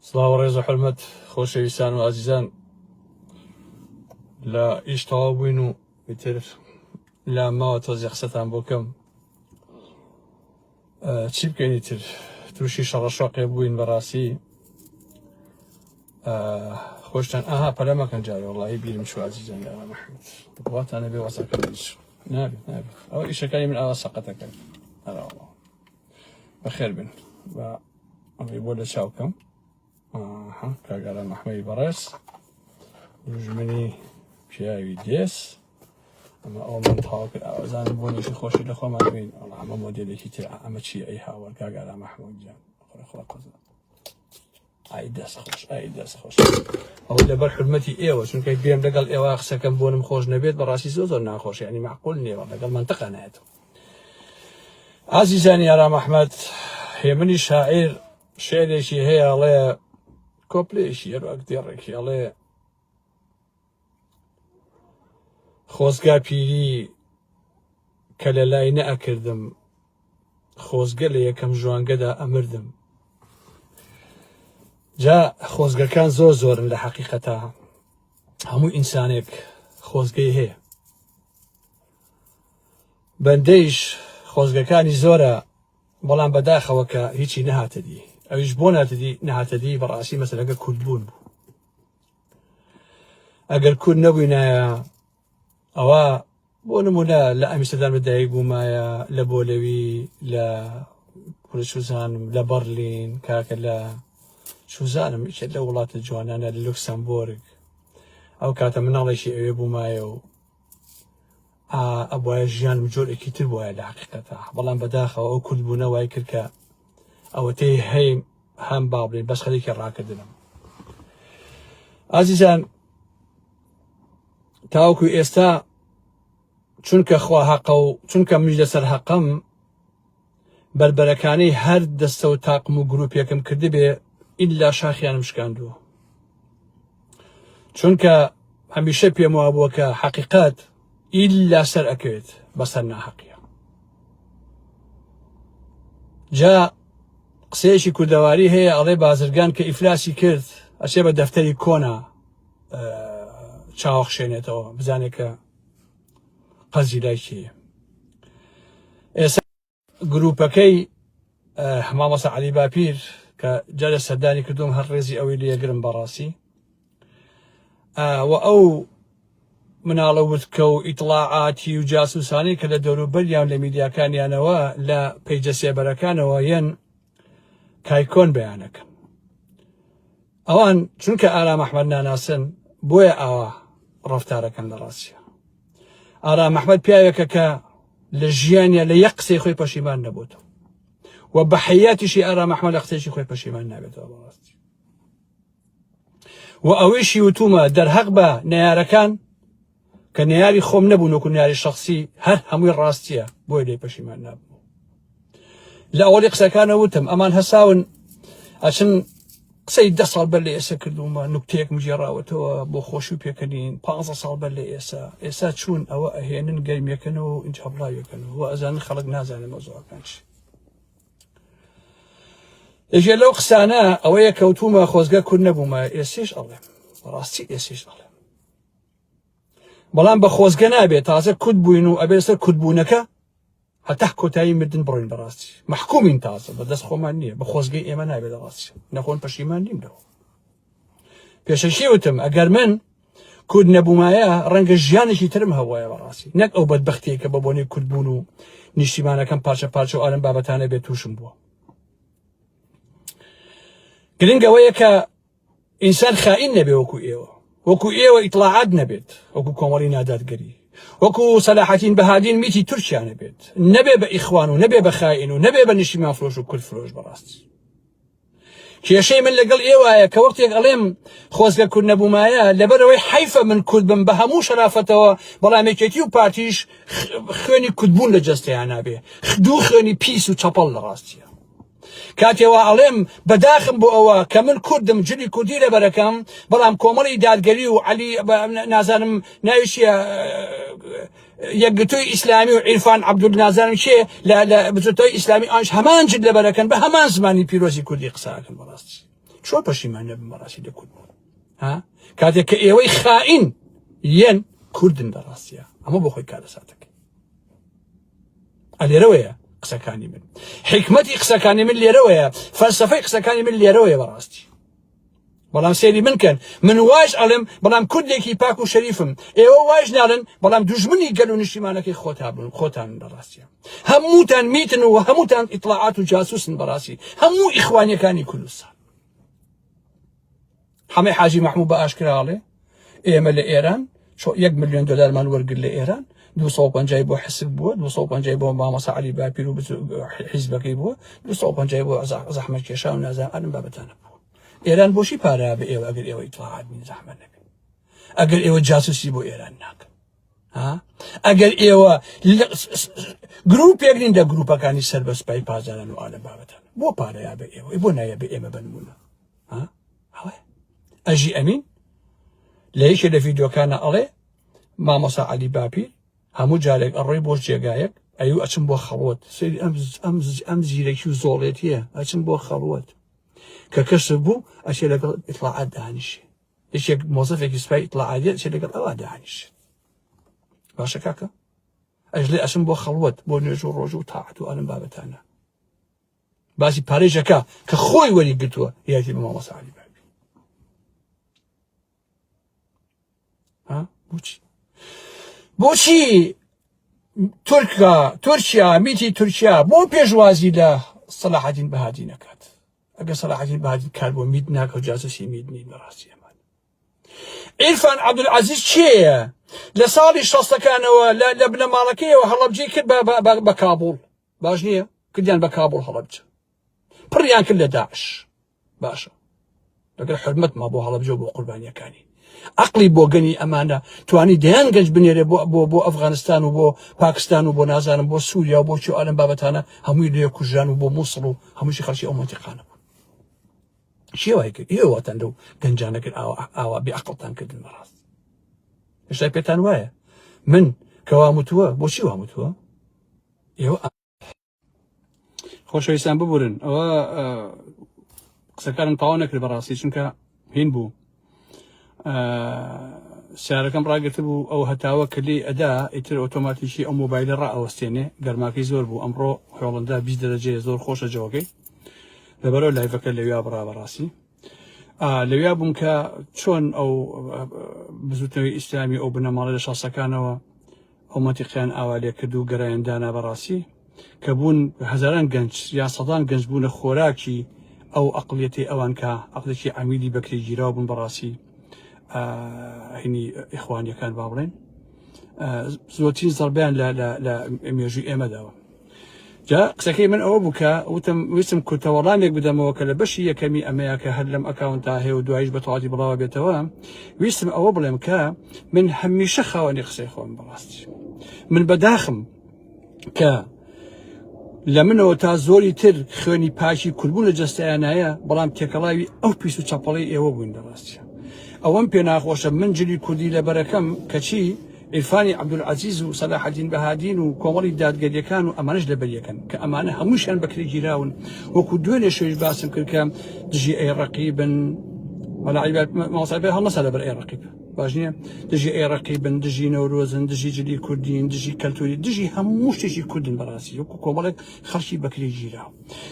سڵاو ڕێز و حرمەت خۆشەویستان و ئازیزان لە ئیش تەواو بووین و ئیتر لە ماوە تۆزی قسەتان بۆ کەم چی بکەین ئیتر تووشی شەڕەشەقێ بووین بەڕاستی خۆشتان ئاها پەلە مەکەن جارێ وەڵڵاهی بیرم چوو ئازیزان یا محەممەد واتانە بێ وەسەکەم نابێت ئەوە ئیشەکانی من ئاوا سەقەتەکەن هەراوەڵڵا بەخێر بن بە ئەمەی بۆ لە چاوکەم کاگارە محمەدی بەڕێز دوژمنی پیاوی دێس ئەمە ئەو من تەواو کرد ئازانم بۆ نوێژی خۆشی لە خۆمان بین ئەمە مۆدێلێکی تر ئەمە چییە ئەی هاوار کاگارە محمەد گیان خۆ قەزا ئای دەست خۆش ئای دەست خۆش ئەو لەبەر حرمەتی ئێوە چونکە بێم لەگەڵ ئێوە قسەکەم بۆنم خۆش نەبێت بەڕاستی زۆر ناخۆش یعنی معقول نییە لەگەڵ منتەقە نایەتەوە ئازیزانی یارا محمەد هێمنی شاعیر شعرێکی هەیە ئەڵێ کۆپلێشی ئەروەکتێڕێکی ئەڵێ خۆزگا پیری کە لە لای نەئەکردم خۆزگە لە یەکەم ژوانگەدا ئەمردم جا خۆزگەکان زۆر زۆرن لە حەقیقەتە هەموو ئینسانێک خۆزگەی هەیە بەندەیش خۆزگەکانی زۆرە بەڵام بەداخەوە کە هیچی نەهاتە دی ئەویش بۆ نەهاتە دی بەڕاستی مەسەلەکە کورتبوون بوو ئەگەر کورد نەبووینایە ئەوە بۆ نمونە لە ئەمیستەدان بەدایک بوومایە لە بۆلەوی لە کوردستانم لە بەرلین کاکە لە شوزانم لە وڵاتە جوانانە لە لوکسەمبۆرگ ئەو کاتە مناڵێکی ئەوێ بوومایە و ئەبواە ژیانم جۆرێکی تر وایە لە حەقیقەتە بەڵام بەداخەوە ئەو کوردبوونە وای کرد کە ئەوەتەی هەیم هەم با بڵێن بەس خەڵێکی ڕاکردنم ئازیزان تاوەکو ئێستا چونکە خوا حەقە و چونکە منیش لەسەر حەقەم بربەرەکانەی هەر دەستە و تاقم و گروپێکم کردبێ ئیلا شاخیانم شکاندووە چونکە هەمیشە پێم وا بووە کە حەقیقەت ئیلا سەر ئەکەوێت بەسەر ناحەقیە جا قسەیەکی کوردەواری هەیە ئەڵێ بازرگان کە ئیفلاسی کرد ئەچێ بە دەفتەری کۆنا چاوەخشێنێتەوە بزانێت کە قەزی لای کێیە ئێستا گروپەکەی مامۆستا عەلی باپیر کە جارە سەردانی کردوم هەر ڕێزی ئەوەی لێگرم بەڕاستی و ئەو مناڵە وتکە و ئیتڵاعاتی و جاسوسانی کە لە دەوروبەریان لە میدیاکانیانەوە لە پەیجە سێبەرەکانەوە یەن کایکۆن بەیانەکەن ئەوان چونکە ئارام ئەحمەد ناناسن بۆیە ئاوا ڕەفتارەکەن لە ڕاستیە ئارام ئەحمەد پیاوێکە کە لە ژیانیا لە یەک قسەی خۆی پەشیمان نەبووتەوە و بە حەیاتیشی ئارام ئەحمەد لە قسەیەکی خۆی پەشیمان نابێتەوە بەڕاستی و ئەوەیشی وتومە دەرهەق بە نەیارەکان کە نەیاری خۆم نەبوون وەکو نەیاری شەخسی هەر هەمووی ڕاستیە بۆی لێ پەشیمان نابوو لە ئەوەڵی قسەکانە وتم ئەمان هەساون ئەچن قسەی 10 ساڵ بەر لە ئێستا کردومە نوکتەیەکم جێڕاوەتەوە بۆ خۆشی و پێکەنین 15 ساڵ بەر لە ئێستا چوون ئەوە ئەهێنن گەرمیەکەنەوە و ئینجا بڵاویەکەنەوە و ئەزانن خەڵک نازانێت مەوزوعەکان چی ئێژێ لەو قسانە ئەوەیە کەوتومە خۆزگە کورد نەبوومە ئێسێش ئەڵێم ڕاستی ئێسێش ئەڵێم بەڵام بە خۆزگە نابێت تازە کورد بووین و ئەبێ لەسەر کوردبوونەکە هەتا کۆتایی مردن بڕۆین بەڕاستی مەحکومین تازە بەدەست خۆمان نییە بە خۆزگەی ئێمە نابێت ڕاستی نەخۆن پەشیمان نیم لەوە پێشەشی وتم ئەگەر من کورد نەبوومایە ڕەنگە ژیانێکی ترم هەوایە بەڕاستی نەک ئەو بەدبەختەیە کە بە بۆنەی کورد بوون و نیشتیمانەکەم پارچە پارچە و ئالم بابەتانە بێت تووشم بووە گرنگ ئەوەیە کە ئینسان خائین نەبێ وەکو ئێوە ئیطلاعات نەبێت وەکو کۆمەڵی نادادگەری وەکو سەلاحەدین بەهادین میتی تورکیانە بێت نەبێ بە ئیخوان و نەبێ بە خائین و نەبێ بە نیشتیمان فرۆش و کورد فرۆش بەڕاستی کێشەی من لەگەڵ ئێوایە کە وەختێک ئەڵێم خۆزگە کورد نەبوومایە لەبەرەوەی حیفە من کورد بم بە هەموو شەرافەتەوە بەڵام یەکێتی و پارتیش خوێنی کوردبوون لە جەستەیان نابێ دوو خوێنی پیس و چەپەڵ لە ڕاستیە کاتێوە ئەڵێم بەداخم بۆ ئەوە کە من کوردم جلی کوردی لەبەرەکەم بەڵام کۆمەڵی دادگەری و عەلی نازانم ناویشیە یەکگرتووی ئیسلامی و عیرفان عەبدول نازانم چێ لە بجوتۆی ئیسلامی ئەوانش هەمان جل لەبەرەکەن بە هەمان زمانی پیرۆزی کوردی قسەکەن بەڕاستی شو پشیمان نبن براسی لکورد بون ها کاته که ایوی خائن ین کوردن دراسیه اما بخوی کار ساتک اليروية قسكاني من حكمتي قسكاني من اليروية فلسفة قسكاني من اليروية براستي بلام سيري من كان من واج علم بلام كردكي باكو شريفم ايوا واج نالن بلام دجمني قالوا نشيمانك خوتان براسي هموتان ميتن وهموتان اطلاعات وجاسوس براسي همو اخواني كاني كل سال حمي حاجي محمود باشكر عليه ايما لايران شو 1 مليون دولار مال ورق لايران 250 بو حسب بو 250 بو ماما علي بابيرو حزبك بو 250 بو زحمه كيشاو نازا انا بابتانا إيران بوشي بارا بإيوه أقل إيوه إطلاعات من زحمة نبي أقل إيوه جاسوسي بو إيران ناك ها أقل إيوه جروب يقلين دا جروبا كان يسر بس باي بازاران وعالم بابتان بو بارا يا بإيوه إبونا يا بإيما بنمونا ها هوا أجي أمين ليش اللي فيديو كان عليه ما مصا علي بابي همو جالك الري بوش جايك أيوه أتم بو خلوت سيدي أمز يريكيو زوليتيه أتم بو خلوت ككسبوا أشياء لقى إطلاعات دهانش إيش موظف يكسبه إطلاعات أشياء لقى أواد دهانش باش كاكا أجل أسم بو خلوت بو نجو رجو طاعت وأنا بابتانا باسي باريجا كخوي ولي قلتوا ياتي بما مصع علي بابي ها بوشي تركيا ميتي تركيا بو بيجوازي له صلاح الدين بهادي نكات اگر صلاح الدين بهادي كاربو ميدناك وجاسوسي ميدني براسي مال عرفان عبد العزيز شيء لصالي شخص كانوا لابن مالكيه وهربجي كد بكابول باجنيه كديان بكابول هربج بريان كله داعش باشا لكن حرمت ما بو هربجو بو قربانيه كاني عقلي بو غني امانه تواني دهان گنج بنيره بو افغانستان وبو باكستان وبو نازان بو سوريا وبو شو عالم بابتانا همي لي كوجان وبو مصر همي شي خرشي منطقه شي هيك ايوا تندو گنجانك او بعقل تنكد المراس ايش بيتان وايا من كوامتوا بو شي وامتوا ايوا خوش ويسان ببورن او قسكان طاونك براسي شنكا هين بو سياركم راقلت بو او هتاوى كلي اداء يتر اوتوماتيكي او موبايل را اوستيني قرماكي زور بو امرو حولندا 20 درجه زور خوشه جوكي لبرو لايفك اللي برا براسي لويا بمكا شون او بزوتوي اسلامي او بنمال شخص كانوا او منطقيان اوالي كدو قراين دانا براسي كبون هزاران جنج يا صدان جنج بون خوراكي او اقليتي اوانكا اقليتي عميدي بكري جيرابون براسي هني إخواني كان بابرين زوتين ضربان لا ميجي إمداوا جاء سكي من أوبك وتم كنت ورانك بدم وكلا بشي كمي أماك هلم أكاونتا هي ودواعيش بطاعتي بلاوا بيتوام ويسم أوبلم كا من همي شخا ونقصي إخوان براستي من بداخم كا لمنو تا زوري تر خواني باشي كلبون جستيانايا بلام تيكلاوي أو بيسو تشابالي إيوه بوين براستي اوان بينا خوش من جلي كردي لبركم كشي عرفاني عبد العزيز وصلاح الدين بهادين وكومري داد قد كانوا امانج لبريا كان كامانه هموش ان بكري جيراون وكدون شوي باسم كم تجي اي رقيبا ولا عيب ما صايبها مساله بر اي رقيب باجنيه تجي اي رقيبا تجي نوروزن تجي جلي كردين تجي كلتوري تجي هموش تجي كردن براسي وكومري خرشي بكري جيراو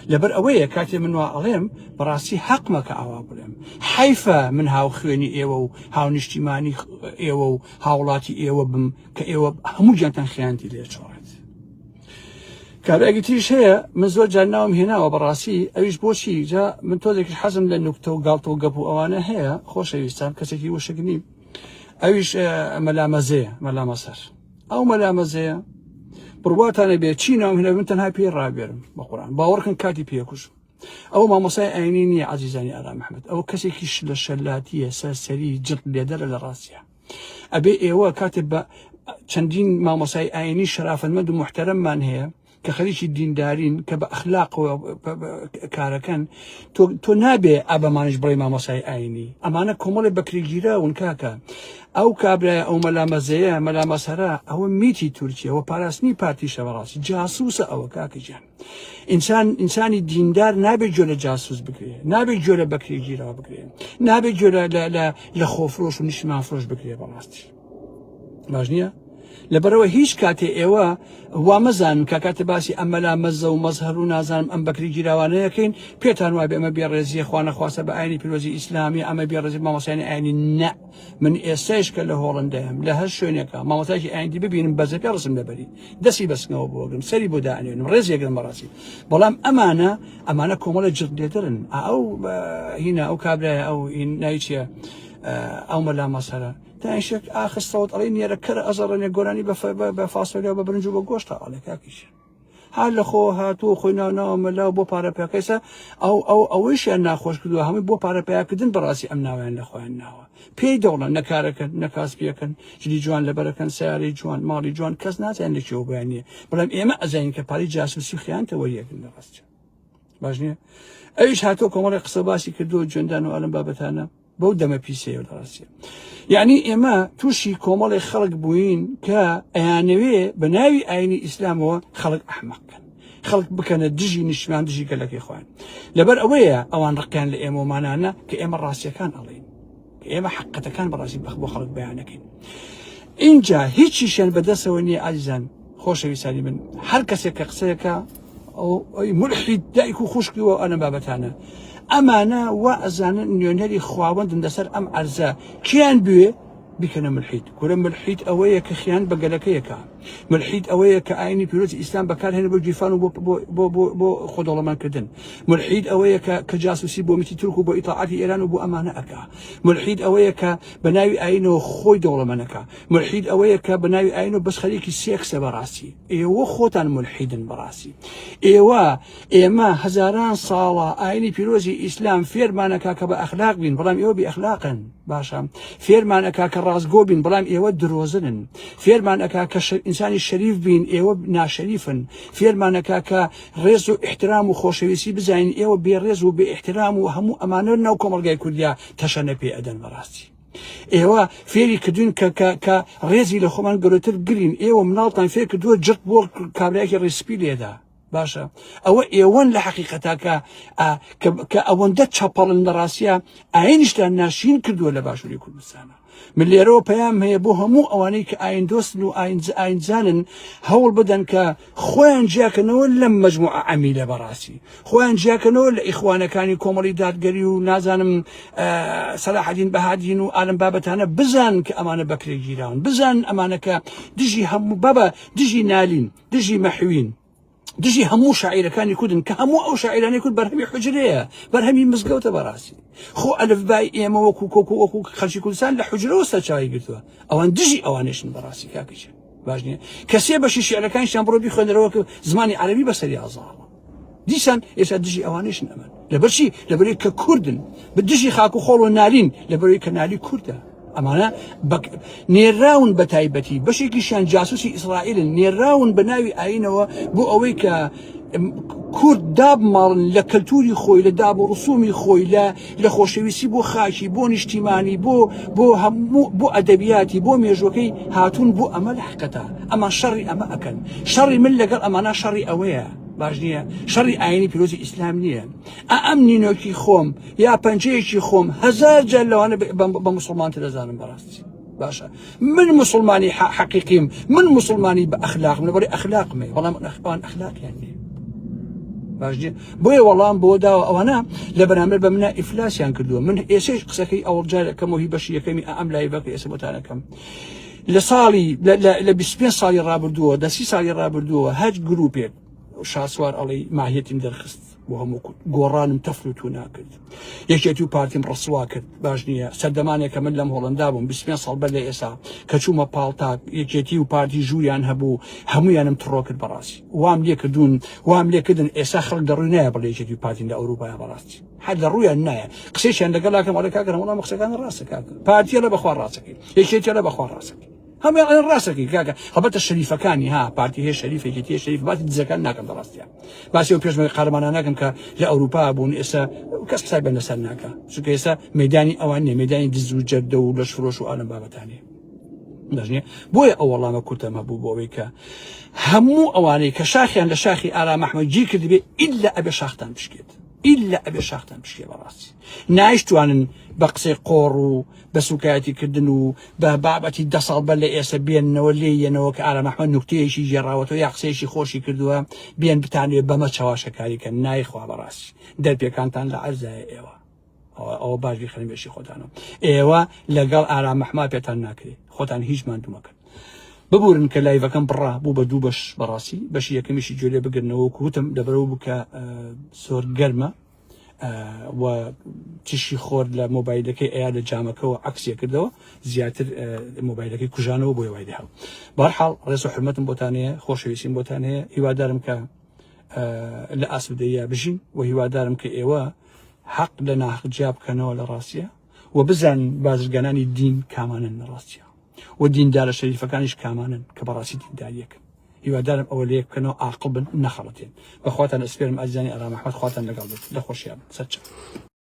لبر اويه كاتي من عليهم براسي حق ما كاوابلهم حيفا من هاو خويني ايوه هاو نشتيماني ايوه هاولاتي ايوه بم كايوه همو جانتان خيانتي لي شورت كاباقيتيش هي من زول جالناهم هنا وبراسي ايش بوشي جا من تودك الحزم لانك قالتو قبو اوانا هي خوش يستان كسكي وشقني ايش ملامزيه ملامسر او ملامزيه بروات انا بيتشينا هنا بنتن هاي بير رابير بقران باوركن كاتي بيكوش او ما مصاي عينيني عزيزاني على محمد او كسكيش للشلاتيه ساسري جط ليدر لراسيا ابي ايوا كاتب چندين ما مصاي عيني شرف المد محترم من هي كخليش الدين دارين كبأخلاق وكاركان تو نابي أبا ما نجبري ما مصاي عيني أما أنا كمال بكري جيرا ونكاكا ئەو کابرای ئەو مەلامەزەیە مەلامەسەرە ئەوە میتی تورکیە و پاراستنی پارتیشە بەڕاستی جاسووسە ئەوە کاکەجان ئینسانی دیندار نابێت گوێ لە جاسووس بکرێ نابێت گوێ لە بەکرێ گیرەوە بکرێ نابێت گوێ لە خۆفرۆش و نیشمان فرۆش بکرێ بەڕاستی باش نییە لەبەرەوە هیچ کاتێ ئێوە وامەزانن کە کاتە باسی ئەم مەلامەزە و مەزهەر و نازانم ئەم بەکری گیراوانەیەکەین پێتان وای بێ ئەمە بێڕێزیە خوا نەخواسە بە ئاینی پیرۆزی ئیسلامی ئەمە بێڕێزی مامۆسایانی ئاینی نە من ئێستایش کە لە هۆڵندەیەم لە هەر شوێنێکە مامۆسایکی ئایندی ببینم بەزە پێ ڕسم لەبەری دەستی بەسنەوە بۆگرم سەری بۆ دانێنم ڕێزیەگرم بەڕاستی بەڵام ئەمانە کۆمەڵە جرد لێدەرن ئەو هینە ئەو کابرایە ئەو ناوی چییە ئەو مەلامەسەرە تاشك آخر صوت عليني أنا كر أزرني قراني بفاصلة وببرنجو بقوشة على كاكيش هل خوها تو خوينا نام لا بو بارا بيكيسا أو إيش أنا خوش كدوا هم بو بارا بيكدن براسي أمنا وين لخوين ناوا بي دولا نكارك نكاس بيكن جدي جوان لبركن ساري جوان مالي جوان كاس ناس عندك شو بيعني بلام إما أزين كباري جاسوسي خيانته وياك النقاش باجني أيش هاتو كمال قصباسي كدو جندان وألم بابتانا بودا ما بيسي ولا راسي يعني إما توشي كومال خلق بوين كأيانوي بناوي أيني إسلام هو خلق أحمق خلق بكنا دجي نشمان دجي قالك يا إخوان لبر أويا أوان ركان لإيمو مانانا كإيما راسي كان علين كإيما حقته كان براسي بخبو خلق بيانك إنجا هيتشي شان بدسة وني عزيزان خوش بيسالي من حركة قصيكا أو ملحد دايكو خشكي وأنا بابتانا أمانة وأزانا نيونالي خواوند اندسر أم عرزا كيان بيه بكنا ملحيد كل ملحيد أويا كخيان بقلكيكا ملحيد أويا كأيني بيروت الإسلام بكار هنا بجيفان وبو بو بو بو بو خدولا من كدن ملحيد أويا كجاسوسي بو متي تركو بو إطاعتي إيران وبو أمانة أكا ملحيد أويا كبناوي أينو خوي دولة منكا ملحيد أويا كبناوي أينو بس خليك السيكس براسي إيوا خوتان ملحيد براسي إيوا إما هزاران صالة أيني بيروزي إسلام فيرمانكا كبأخلاق بين برام إيوا بأخلاقا باشا فيرمانكا كرازقو بين برام إيوا دروزن فيرمانكا إنسان الشريف بين إيوا ناشريفا فيرمانكا كرزو احترام وخوشويسي بزاين إيوا بيرزو باحترام وهمو أماننا وكمرقاي كرديا تشنى بي أدن براسي إيوا فيري كدون كرزي لخومان قروتر قرين إيوا منالطان فيري كدو جرت بول كابراكي ريسبي ليدا باشا أو إيوان لحقيقتها كأوان دا تشابل النراسية عينش لناشين كردوا لباشو لكل سنة من اللي رو بيام هي بوها مو أوانيك أين دوسن وأين زانن هول بدن كخوان جاكنو لم مجموعة عميلة براسي خوان جاكنو لإخوانا كانوا كومريدات قريو نازانم صلاح الدين بهادين وآلم بابتانا بزان كأمانة بكري جيران بزان أمانة دجي هم بابا دجي نالين دجي محوين دجي همو شاعر كان يكون كهمو أو شاعران يكون برهمي حجرية برهمي مزقوطة براسي خو ألف باي إيما وكو خلشي كل سان لحجرة وستشاي قلتوها أوان دجي أوانيشن براسي كاكيش باجني كسي باشي شعر كان شامبرو بيخون روك زماني عربي بسري أزار ديسان يسا دجي أوانيشن أمان لبرشي لبري ككردن بدجي خاكو خولو نالين لبري كنالي كرده أمانة نيراون بتايبتي بشكل شان جاسوسي إسرائيل نيراون بناوي أينوا بو أويك كرد داب مال لكلتوري خوي لداب رسومي خوي لخوشويسي بو خاشي بو اجتماعي بو أدبياتي بو ميجوكي هاتون بو أمل حقتا أما شري أما أكل شري من لقل أمانا شري أويا باجنية شري عيني بيروزي إسلامية أأمني نوكي خوم يا بنجيكي خوم هزار جل وأنا بمسلمان تلزان براستي باشا من مسلماني حقيقيم من مسلماني بأخلاق من بري أخلاق مي والله من أخلاق يعني باجنية بوي والله بودا وأنا لبنعمل بمنا إفلاس يعني كدو من إيش قصكي أول جال كم وهي بشية كمي أم لا يبقى يسموتانا كم لصالي لبسبين صالي رابردوه دسي صالي رابردوه هاج جروبيك شاسوار علي ماهيتم درخست وهم قوران متفلت وناكد يجيتو بارتيم رسواكد باجنية سدمانيا كمل لم هولندابهم بسمين صلبا لي إسا كشوما بالتاك يجيتو بارتي جويان هبو هميان متروكد براسي وام ليكدون وام ليكدن إسا خلق دروينايا بلا يجيتو بارتين دا أوروبا براسي حد درويا النايا قسيش عندك لكم على كاكر والله مخسكان راسك بارتي لا بخوار راسك يجيتو لا بخوار راسك هم على راسك كاكا هبط الشريفه كان ها بارتي هي شريفه كي شريف بات تزكان ناكم دراستيا بس يو بيش قهرمان ناكم ك لاوروبا بون اسا كاس صايب نسناكا شو كيسا ميداني او اني ميداني دزو جرد ولا شفروش وانا بابا ثاني دجني بويا او والله ما كنت محبوب ويكا همو اواني كشاخي عند شاخي على محمد جي كذبي الا ابي شاختان بشكيت الا ابي شاختان بشكي براسي نايشتو عن بقسي قورو بسوكاتي كدنو باباتي دصل بلا اسبين ولي نوك على محمد نكتي شي جراوتو يقسي شي خوشي كردوا بين بتاني بما شواشكاري كان نايخ براسي دربي كانتان لعزاي ايوا او باجي خلينا بشي خدانو ايوا لقال على محمد بيتان ناكري خدان هيج ما انتم مكان ببورن كلايفا كان برا بو بدوبش براسي باش يكمشي جولي بقرنو كوتم دبرو بك سور قرمه و تشي خور لموبايلك اياد جامك وعكسيه كدو زياتر موبايلك كوجانو بو يويدها برحال رئيس حرمه بوتانيه خوشويسين بوتانيه هوادارم ك لاسوديه بجي وهوادارم ك ايوا حق لنا حق جاب كانوا لراسيه وبزن بازرقاناني الدين كمان راسيه والدين دار الشريف كانش كمان كبراسي دين داريك هوادارم اوليك كانوا عاقبا نخرتين بخواتنا اسفير مأجاني على محمد خواتنا لقلبك لخوش يا ساتشا